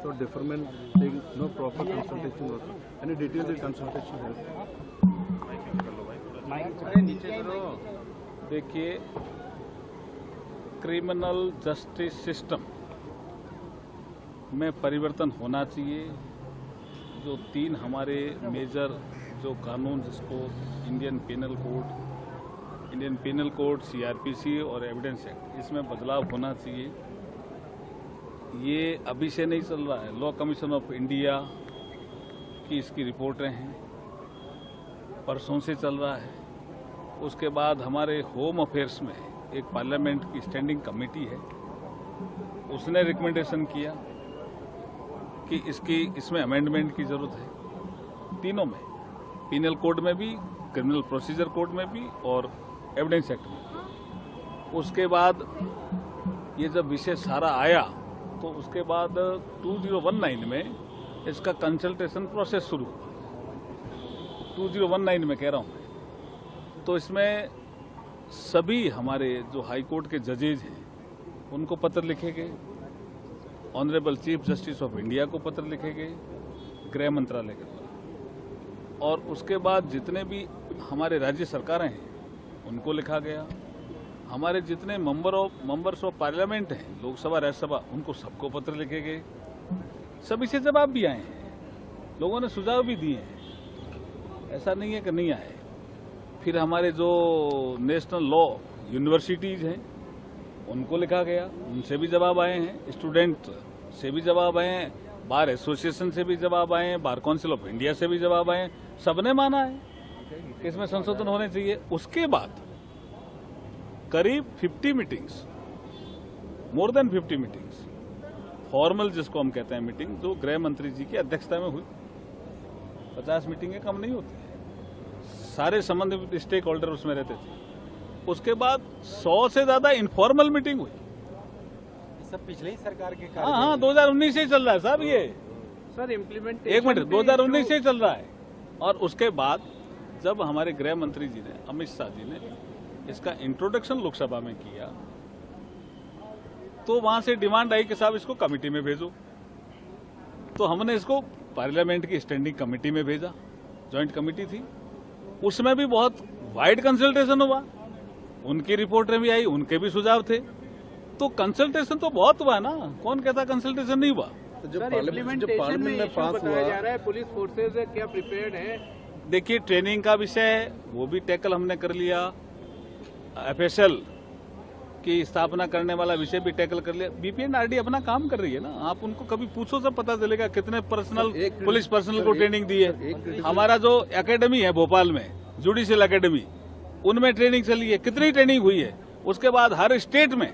or deferment, saying no proper consultation was. Any details of consultation here? देखिए, criminal justice system में परिवर्तन होना चाहिए। जो 3 हमारे मेजर जो कानून, जिसको इंडियन पेनल कोड, सीआरपीसी और एविडेंस एक्ट, इसमें बदलाव होना चाहिए। ये अभी से नहीं चल रहा है। लॉ कमीशन ऑफ इंडिया की इसकी रिपोर्टें हैं, परसों से चल रहा है। उसके बाद हमारे होम अफेयर्स में एक पार्लियामेंट की स्टैंडिंग कमेटी है, उसने रिकमेंडेशन किया कि इसमें अमेंडमेंट की जरूरत है, तीनों में, पीनल कोड में भी, क्रिमिनल प्रोसीजर कोड में भी और एविडेंस एक्ट में। उसके बाद ये जब विषय सारा आया तो उसके बाद 2019 में इसका कंसल्टेशन प्रोसेस शुरू हुआ। 2019 में कह रहा हूं। तो इसमें सभी हमारे जो हाई कोर्ट के जजेज हैं उनको पत्र लिखे गए, honourable chief justice of India को पत्र लिखे गए गृह मंत्रालय के द्वारा, और उसके बाद जितने भी हमारे राज्य सरकारें हैं उनको लिखा गया। हमारे जितने मेंबर्स ऑफ पार्लियामेंट हैं, लोकसभा राज्यसभा, उनको सबको पत्र लिखे गए। सभी से जवाब भी आए हैं, लोगों ने सुझाव भी दिए हैं, ऐसा नहीं है कि नहीं आए। फिर हमारे जो नेशनल लॉ यूनिवर्सिटीज हैं उनको लिखा गया, उनसे भी जवाब आए हैं, स्टूडेंट से भी जवाब आए हैं, बार एसोसिएशन से भी जवाब आए हैं, बार काउंसिल ऑफ इंडिया से भी जवाब आए हैं। सबने माना है कि इसमें संशोधन होने चाहिए। उसके बाद करीब 50 meetings, more than 50 meetings, formal जिसको हम कहते हैं मीटिंग, जो गृह मंत्री जी की अध्यक्षता में हुई। 50 मीटिंगें कम नहीं होती है, सारे संबंधित स्टेक होल्डर उसमें रहते थे। उसके बाद 100 से ज्यादा इनफॉर्मल मीटिंग हुई। सब पिछले ही सरकार के हाँ, 2019 से ही चल रहा है साहब ये। सर इम्प्लीमेंट 1 मिनट, 2019 से ही चल रहा है। और उसके बाद जब हमारे गृह मंत्री जी ने, अमित शाह जी ने इसका इंट्रोडक्शन लोकसभा में किया, तो वहां से डिमांड आई कि साहब इसको कमेटी में भेजो। तो हमने इसको पार्लियामेंट की स्टैंडिंग कमेटी में भेजा, ज्वाइंट कमेटी थी। उसमें भी बहुत वाइड कंसल्टेशन हुआ, उनकी रिपोर्टें भी आई, उनके भी सुझाव थे। तो कंसल्टेशन तो बहुत हुआ ना, कौन कहता कंसल्टेशन नहीं हुआ। तो जो पार्लियामेंट में पास हुआ जा रहा है, पुलिस फोर्सेज क्या प्रिपेयर्ड है? देखिए, ट्रेनिंग का विषय है, वो भी टैकल हमने कर लिया। एफएसएल की स्थापना करने वाला विषय भी टैकल कर लिया। बीपीएनआरडी अपना काम कर रही है ना, आप उनको कभी पूछो तो पता चलेगा कितने पर्सनल पुलिस पर्सनल को ट्रेनिंग दी है। हमारा जो एकेडमी है भोपाल में, जुडिशियल एकेडमी, उनमें ट्रेनिंग चली है, कितनी ट्रेनिंग हुई है। उसके बाद हर स्टेट में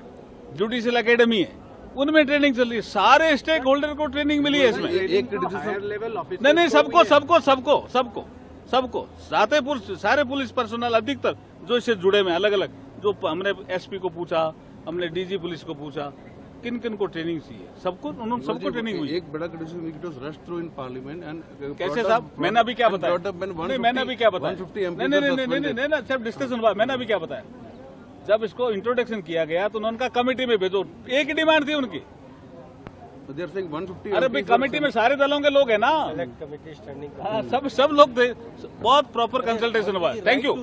जुडिशियल एकेडमी है, उनमें ट्रेनिंग चल रही है। सारे स्टेक होल्डर को ट्रेनिंग मिली है इसमें। नहीं, सबको सारे पुलिस पर्सनल अधिकतर जो इससे जुड़े में, अलग अलग, जो हमने एसपी को पूछा, हमने डीजी पुलिस को पूछा, किन किन को ट्रेनिंग चाहिए, सबको ट्रेनिंग हुई। एक बड़ा criticism rush through in parliament and कैसे साहब, मैंने अभी क्या बताया? मैंने अभी क्या बताया? नहीं, सिर्फ डिस्कशन हुआ। मैंने अभी क्या बताया? जब इसको इंट्रोडक्शन किया गया तो उन्होंने कहा कमेटी में भेजो। एक ही डिमांड थी उनकी। अरे भाई, कमेटी में सारे दलों के लोग हैं ना, कमेटी स्टैंडिंग। हाँ, सब लोग थे, बहुत प्रॉपर कंसल्टेशन हुआ। Thank you.